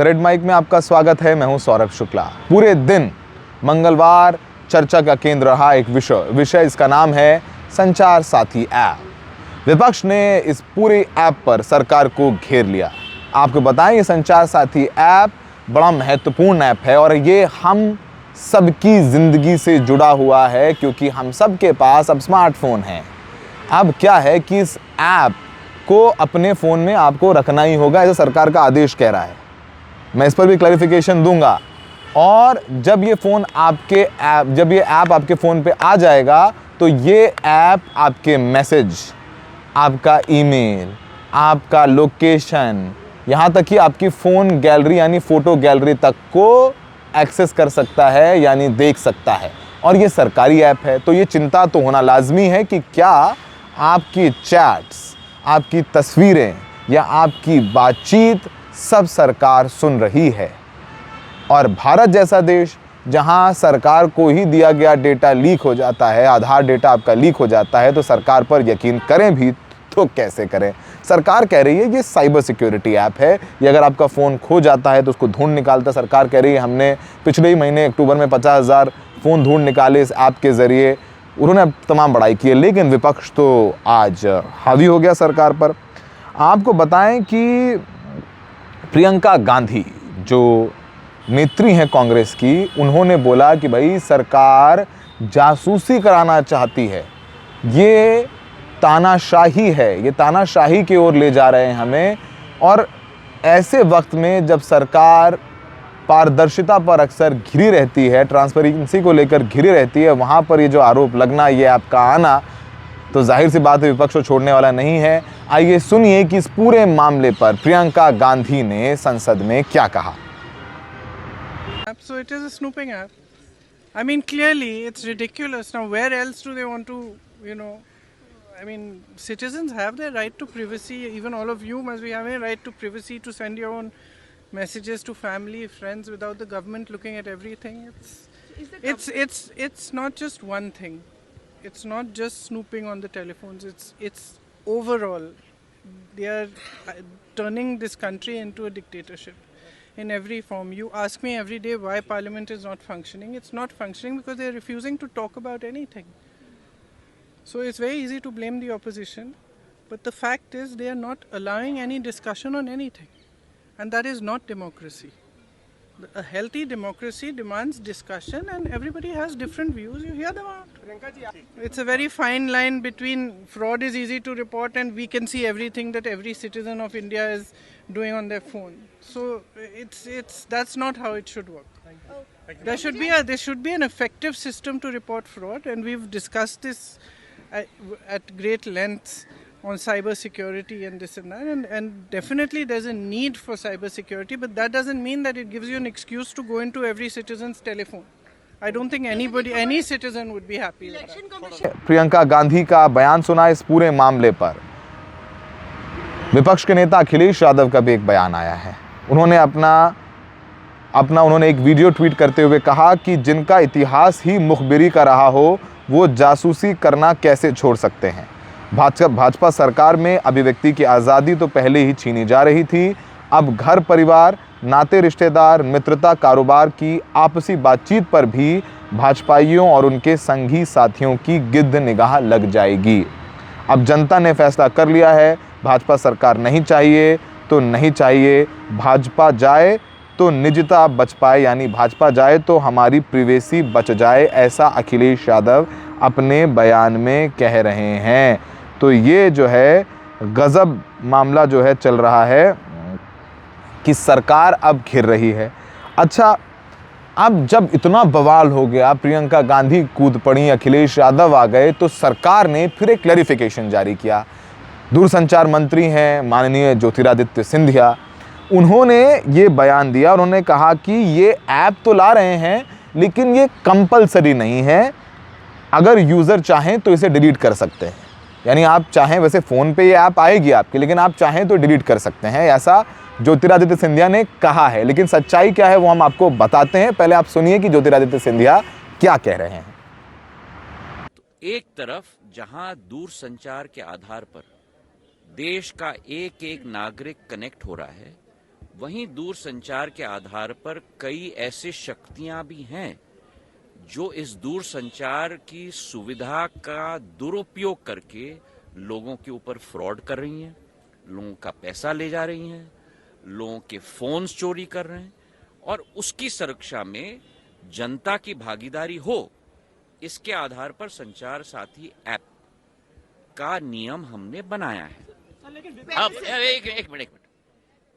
Red mic में आपका स्वागत है। मैं हूं सौरभ शुक्ला। पूरे दिन मंगलवार चर्चा का केंद्र रहा एक विषय इसका नाम है संचार साथी ऐप। विपक्ष ने इस पूरे ऐप पर सरकार को घेर लिया। आपको बताएं, ये संचार साथी ऐप बड़ा महत्वपूर्ण ऐप है और ये हम सबकी ज़िंदगी से जुड़ा हुआ है, क्योंकि हम सब के पास अब स्मार्टफोन है। अब क्या है कि इस ऐप को अपने फ़ोन में आपको रखना ही होगा, ऐसा सरकार का आदेश कह रहा है। मैं इस पर भी क्लैरिफिकेशन दूंगा। और जब ये ऐप आपके फ़ोन पे आ जाएगा तो ये ऐप आपके मैसेज, आपका ईमेल, आपका लोकेशन, यहाँ तक कि आपकी फ़ोन गैलरी यानी फ़ोटो गैलरी तक को एक्सेस कर सकता है, यानी देख सकता है। और ये सरकारी ऐप है, तो ये चिंता तो होना लाजमी है कि क्या आपकी चैट्स, आपकी तस्वीरें या आपकी बातचीत सब सरकार सुन रही है। और भारत जैसा देश जहां सरकार को ही दिया गया डेटा लीक हो जाता है, आधार डेटा आपका लीक हो जाता है, तो सरकार पर यकीन करें भी तो कैसे करें। सरकार कह रही है ये साइबर सिक्योरिटी ऐप है, ये अगर आपका फ़ोन खो जाता है तो उसको ढूंढ निकालता। सरकार कह रही है हमने पिछले ही महीने अक्टूबर में 50,000 फ़ोन ढूंढ निकाले इस ऐप के ज़रिए। उन्होंने अब तमाम बड़ाई की है, लेकिन विपक्ष तो आज हावी हो गया सरकार पर। आपको बताएं कि प्रियंका गांधी जो नेत्री हैं कांग्रेस की, उन्होंने बोला कि भाई सरकार जासूसी कराना चाहती है, ये तानाशाही है, ये तानाशाही की ओर ले जा रहे हैं हमें। और ऐसे वक्त में जब सरकार पारदर्शिता पर अक्सर घिरी रहती है, ट्रांसपेरेंसी को लेकर घिरी रहती है, वहाँ पर ये जो आरोप लगना, ये आपका आना, तो जाहिर सी बात है विपक्ष को छोड़ने वाला नहीं है। आइए सुनिए कि इस पूरे मामले पर प्रियंका गांधी ने संसद में क्या कहा। So it is a snooping app. I mean, clearly it's ridiculous. Now, where else do they want to, I mean, citizens have their right to privacy. Even all of you must be having a right to privacy to send your own messages to family, friends, without the government looking at everything. It's not just one thing. It's not just snooping on the telephones. It's overall. They are turning this country into a dictatorship in every form. You ask me every day why Parliament is not functioning. It's not functioning because they're refusing to talk about anything. So it's very easy to blame the opposition, but the fact is they are not allowing any discussion on anything, and that is not democracy. A healthy democracy demands discussion, and everybody has different views. You hear them out. It's a very fine line between fraud is easy to report and we can see everything that every citizen of India is doing on their phone. So that's not how it should work. There should be an effective system to report fraud, and we've discussed this at great length on cyber security and this and that, and definitely there's a need for cyber security, but that doesn't mean that it gives you an excuse to go into every citizen's telephone. I don't think any citizen would be happy with that. Priyanka Gandhi का बयान सुना इस पूरे मामले पर। विपक्ष के नेता अखिलेश यादव का भी एक बयान आया है। उन्होंने उन्होंने एक वीडियो ट्वीट करते हुए कहा कि जिनका इतिहास ही मुखबिरी का रहा हो, वो जासूसी करना कैसे छोड़ सकते हैं। भाजपा सरकार में अभिव्यक्ति की आज़ादी तो पहले ही छीनी जा रही थी, अब घर परिवार, नाते रिश्तेदार, मित्रता, कारोबार की आपसी बातचीत पर भी भाजपाइयों और उनके संगी साथियों की गिद्ध निगाह लग जाएगी। अब जनता ने फैसला कर लिया है, भाजपा सरकार नहीं चाहिए तो नहीं चाहिए, भाजपा जाए तो निजता बच पाए, यानी भाजपा जाए तो हमारी प्रिवेसी बच जाए, ऐसा अखिलेश यादव अपने बयान में कह रहे हैं। तो ये जो है गजब मामला जो है चल रहा है कि सरकार अब घिर रही है। अच्छा, अब जब इतना बवाल हो गया, प्रियंका गांधी कूद पड़ी, अखिलेश यादव आ गए, तो सरकार ने फिर एक क्लैरिफिकेशन जारी किया। दूरसंचार मंत्री हैं माननीय ज्योतिरादित्य सिंधिया, उन्होंने ये बयान दिया। उन्होंने कहा कि ये ऐप तो ला रहे हैं, लेकिन ये कंपलसरी नहीं है, अगर यूज़र चाहें तो इसे डिलीट कर सकते हैं। यानी आप चाहें, वैसे फ़ोन पे ये ऐप आएगी आपके, लेकिन आप चाहें तो डिलीट कर सकते हैं, ऐसा ज्योतिरादित्य सिंधिया ने कहा है। लेकिन सच्चाई क्या है वो हम आपको बताते हैं। पहले आप सुनिए कि ज्योतिरादित्य सिंधिया क्या कह रहे हैं। तो एक तरफ जहां दूरसंचार के आधार पर देश का एक एक नागरिक कनेक्ट हो रहा है, वहीं दूरसंचार के आधार पर कई ऐसे शक्तियां भी हैं जो इस दूरसंचार की सुविधा का दुरुपयोग करके लोगों के ऊपर फ्रॉड कर रही हैं, लोगों का पैसा ले जा रही हैं, लोगों के फोन्स चोरी कर रहे हैं, और उसकी सुरक्षा में जनता की भागीदारी हो, इसके आधार पर संचार साथी ऐप का नियम हमने बनाया है। अब एक मिनट,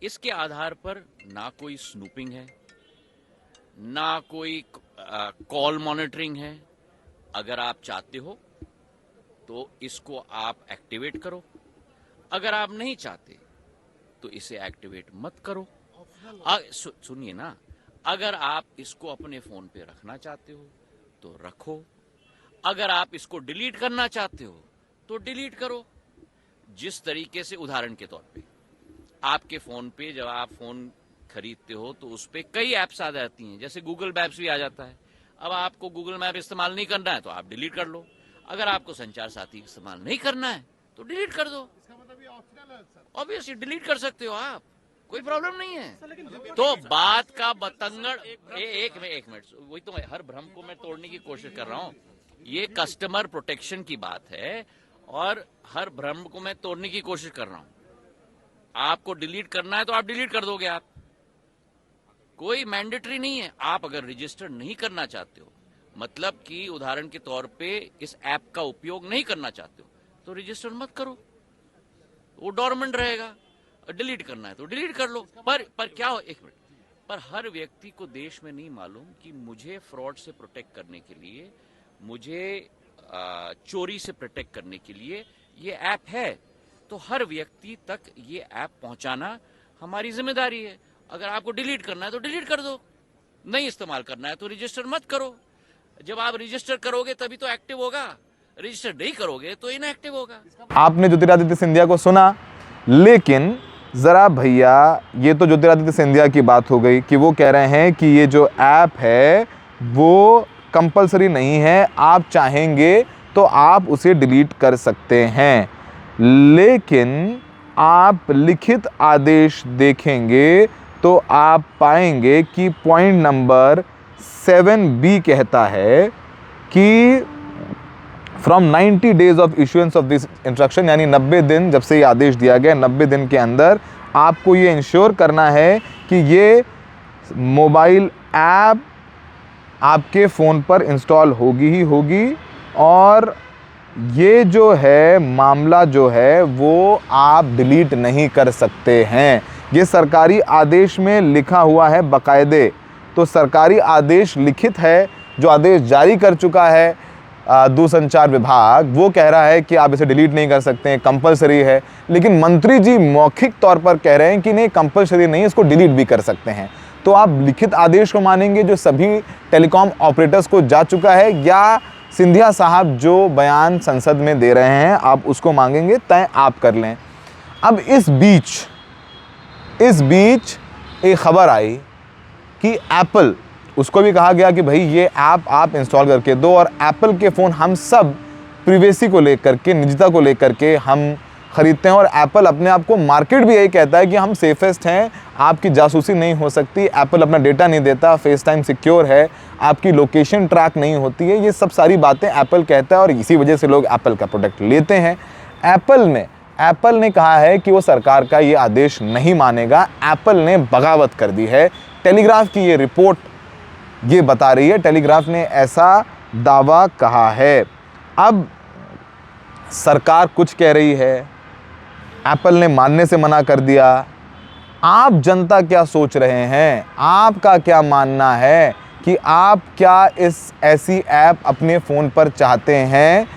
इसके आधार पर ना कोई स्नूपिंग है, ना कोई कॉल मॉनिटरिंग है। अगर आप चाहते हो तो इसको आप एक्टिवेट करो, अगर आप नहीं चाहते तो इसे एक्टिवेट मत करो। सुनिए ना, अगर आप इसको अपने फोन पे रखना चाहते हो तो रखो, अगर आप इसको डिलीट करना चाहते हो तो डिलीट करो। जिस तरीके से, उदाहरण के तौर पे, आपके फोन पे जब आप फोन खरीदते हो तो उस पे कई ऐप्स आ जाती हैं, जैसे गूगल मैप्स भी आ जाता है। अब आपको गूगल मैप इस्तेमाल नहीं करना है तो आप डिलीट कर लो, अगर आपको संचार साथी इस्तेमाल नहीं करना है तो डिलीट कर दो। ऑब्वियसली डिलीट कर सकते हो आप, कोई प्रॉब्लम नहीं है। तो बात का बतंगड़, एक मिनट, वही तो हर भ्रम को मैं तोड़ने की कोशिश कर रहा हूँ। ये कस्टमर प्रोटेक्शन की बात है और हर भ्रम को मैं तोड़ने की कोशिश कर रहा हूँ। आपको डिलीट करना है तो आप डिलीट कर दोगे, आप, कोई मैंडेटरी नहीं है। आप अगर रजिस्टर नहीं करना चाहते हो, मतलब कि उदाहरण के तौर पे इस ऐप का उपयोग नहीं करना चाहते हो, तो रजिस्टर मत करो, वो डोरमेंट रहेगा। डिलीट करना है तो डिलीट कर लो। पर क्या हो, एक मिनट, पर हर व्यक्ति को देश में नहीं मालूम कि मुझे फ्रॉड से प्रोटेक्ट करने के लिए, मुझे चोरी से प्रोटेक्ट करने के लिए ये ऐप है। तो हर व्यक्ति तक ये ऐप पहुंचाना हमारी जिम्मेदारी है। अगर आपको डिलीट करना है तो डिलीट कर दो, नहीं इस्तेमाल करना है तो रजिस्टर मत करो। जब आप रजिस्टर करोगे तभी तो एक्टिव होगा, रजिस्टर नहीं करोगे तो इनएक्टिव होगा। आपने ज्योतिरादित्य सिंधिया को सुना, लेकिन जरा भैया, ये तो ज्योतिरादित्य सिंधिया की बात हो गई कि वो कह रहे हैं कि ये जो ऐप है वो कंपलसरी नहीं है, आप चाहेंगे तो आप उसे डिलीट कर सकते हैं। लेकिन आप लिखित आदेश देखेंगे तो आप पाएंगे कि पॉइंट नंबर 7B कहता है कि from 90 days of issuance of this instruction, यानी 90 दिन जब से ये आदेश दिया गया, 90 दिन के अंदर आपको ये इंश्योर करना है कि ये मोबाइल ऐप आपके फ़ोन पर इंस्टॉल होगी ही होगी, और ये जो है मामला जो है वो आप डिलीट नहीं कर सकते हैं। ये सरकारी आदेश में लिखा हुआ है बाकायदे। तो सरकारी आदेश लिखित है, जो आदेश जारी कर चुका है दूरसंचार विभाग, वो कह रहा है कि आप इसे डिलीट नहीं कर सकते हैं, कंपलसरी है। लेकिन मंत्री जी मौखिक तौर पर कह रहे हैं कि नहीं, कंपलसरी नहीं, इसको डिलीट भी कर सकते हैं। तो आप लिखित आदेश को मानेंगे जो सभी टेलीकॉम ऑपरेटर्स को जा चुका है, या सिंधिया साहब जो बयान संसद में दे रहे हैं आप उसको मांगेंगे? तय आप कर लें। अब इस बीच एक खबर आई कि एप्पल, उसको भी कहा गया कि भाई ये ऐप आप इंस्टॉल करके दो, और एप्पल के फ़ोन हम सब प्रिवेसी को लेकर के, निजता को लेकर के हम ख़रीदते हैं, और एप्पल अपने आप को, मार्केट भी यही कहता है कि हम सेफेस्ट हैं, आपकी जासूसी नहीं हो सकती, एप्पल अपना डेटा नहीं देता, फेस टाइम सिक्योर है, आपकी लोकेशन ट्रैक नहीं होती है। ये सब सारी बातें एप्पल कहता है और इसी वजह से लोग एप्पल का प्रोडक्ट लेते हैं। एप्पल ने कहा है कि वो सरकार का ये आदेश नहीं मानेगा। एप्पल ने बगावत कर दी है। टेलीग्राफ की ये रिपोर्ट ये बता रही है, टेलीग्राफ ने ऐसा दावा कहा है। अब सरकार कुछ कह रही है, एप्पल ने मानने से मना कर दिया। आप जनता क्या सोच रहे हैं? आपका क्या मानना है कि आप क्या इस ऐसी ऐप अपने फ़ोन पर चाहते हैं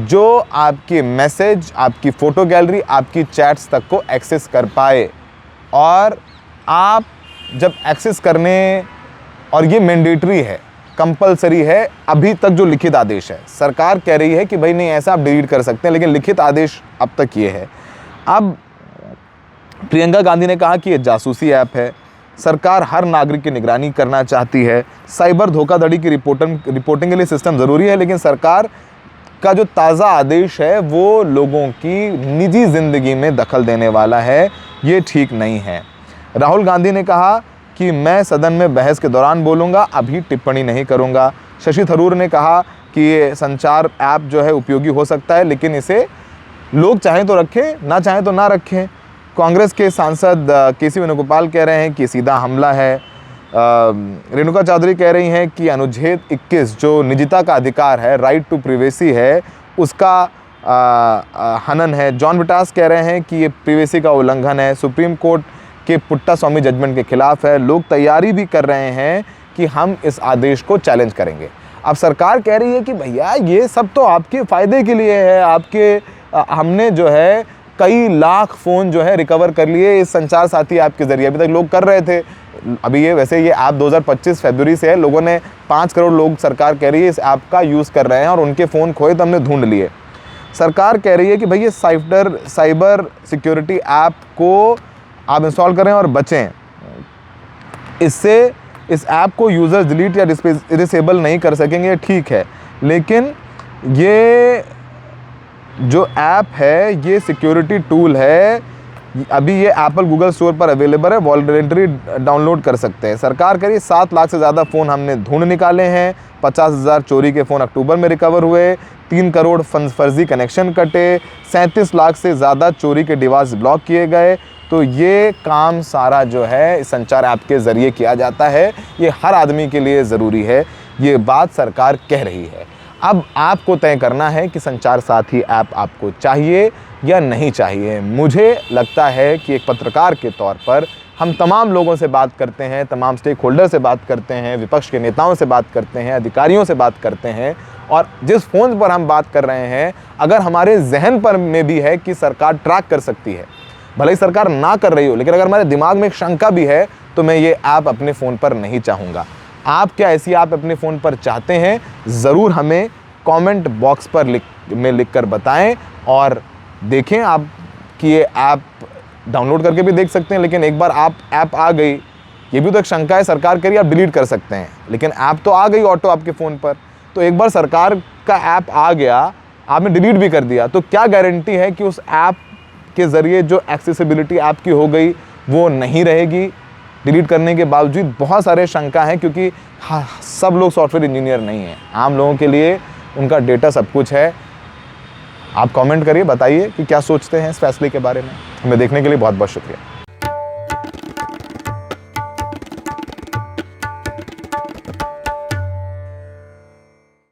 जो आपके मैसेज, आपकी फ़ोटो गैलरी, आपकी चैट्स तक को एक्सेस कर पाए? और आप जब एक्सेस करने, और ये मैंडेटरी है, कंपलसरी है, अभी तक जो लिखित आदेश है, सरकार कह रही है कि भाई नहीं, ऐसा आप डिलीट कर सकते हैं, लेकिन लिखित आदेश अब तक ये है। अब प्रियंका गांधी ने कहा कि ये जासूसी ऐप है, सरकार हर नागरिक की निगरानी करना चाहती है, साइबर धोखाधड़ी की रिपोर्टिंग के लिए सिस्टम ज़रूरी है, लेकिन सरकार का जो ताज़ा आदेश है वो लोगों की निजी ज़िंदगी में दखल देने वाला है, ये ठीक नहीं है। राहुल गांधी ने कहा कि मैं सदन में बहस के दौरान बोलूँगा, अभी टिप्पणी नहीं करूँगा। शशि थरूर ने कहा कि ये संचार ऐप जो है उपयोगी हो सकता है, लेकिन इसे लोग चाहें तो रखें, ना चाहें तो ना रखें। कांग्रेस के सांसद केसी वेणुगोपाल कह रहे हैं कि सीधा हमला है। रेणुका चौधरी कह रही हैं कि अनुच्छेद 21 जो निजता का अधिकार है, राइट टू प्रिवेसी है, उसका हनन है। जॉन विटास कह रहे हैं कि ये प्रिवेसी का उल्लंघन है, सुप्रीम कोर्ट के पुट्टा स्वामी जजमेंट के खिलाफ है। लोग तैयारी भी कर रहे हैं कि हम इस आदेश को चैलेंज करेंगे। अब सरकार कह रही है कि भैया ये सब तो आपके फ़ायदे के लिए है, हमने जो है कई लाख फ़ोन जो है रिकवर कर लिए इस संचार साथी ऐप के ज़रिए। अभी तक लोग कर रहे थे, अभी ये ऐप 2025 फरवरी से है, लोगों ने 5 करोड़ लोग, सरकार कह रही है, इस ऐप का यूज़ कर रहे हैं और उनके फ़ोन खोए तो हमने ढूंढ लिए। सरकार कह रही है कि भाई ये साइबर सिक्योरिटी ऐप को आप इंस्टॉल करें और बचें। इससे इस ऐप को यूज़र डिलीट या डिसेबल नहीं कर सकेंगे, ठीक है, लेकिन ये जो ऐप है ये सिक्योरिटी टूल है। अभी ये एप्पल गूगल स्टोर पर अवेलेबल है, वॉलंटरी डाउनलोड कर सकते हैं। सरकार कह रही है 7 लाख से ज़्यादा फ़ोन हमने ढूंढ निकाले हैं, 50,000 चोरी के फ़ोन अक्टूबर में रिकवर हुए, 3 करोड़ फर्जी कनेक्शन कटे, 37 लाख से ज़्यादा चोरी के डिवाइस ब्लॉक किए गए। तो ये काम सारा जो है इस संचार ऐप के ज़रिए किया जाता है। ये हर आदमी के लिए ज़रूरी है, ये बात सरकार कह रही है। अब आपको तय करना है कि संचार साथी ऐप आपको चाहिए या नहीं चाहिए। मुझे लगता है कि एक पत्रकार के तौर पर हम तमाम लोगों से बात करते हैं, तमाम स्टेक होल्डर से बात करते हैं, विपक्ष के नेताओं से बात करते हैं, अधिकारियों से बात करते हैं, और जिस फ़ोन पर हम बात कर रहे हैं, अगर हमारे जहन पर में भी है कि सरकार ट्रैक कर सकती है, भले ही सरकार ना कर रही हो, लेकिन अगर हमारे दिमाग में एक शंका भी है, तो मैं ये ऐप अपने फ़ोन पर नहीं चाहूँगा। आप क्या ऐसी ऐप अपने फ़ोन पर चाहते हैं? ज़रूर हमें कमेंट बॉक्स पर लिख कर बताएं, और देखें आप कि ये ऐप डाउनलोड करके भी देख सकते हैं, लेकिन एक बार ऐप आ गई, ये भी तो एक शंका है, सरकार कह रही है आप डिलीट कर सकते हैं, लेकिन ऐप तो आ गई ऑटो आपके फ़ोन पर। तो एक बार सरकार का ऐप आ गया, आपने डिलीट भी कर दिया, तो क्या गारंटी है कि उस ऐप के ज़रिए जो एक्सेसिबिलिटी ऐप की हो गई वो नहीं रहेगी डिलीट करने के बावजूद? बहुत सारे शंका हैं, क्योंकि सब लोग सॉफ्टवेयर इंजीनियर नहीं हैं। आम लोगों के लिए उनका डेटा सब कुछ है। आप कमेंट करिए, बताइए कि क्या सोचते हैं इस फैसले के बारे में। हमें देखने के लिए बहुत बहुत शुक्रिया।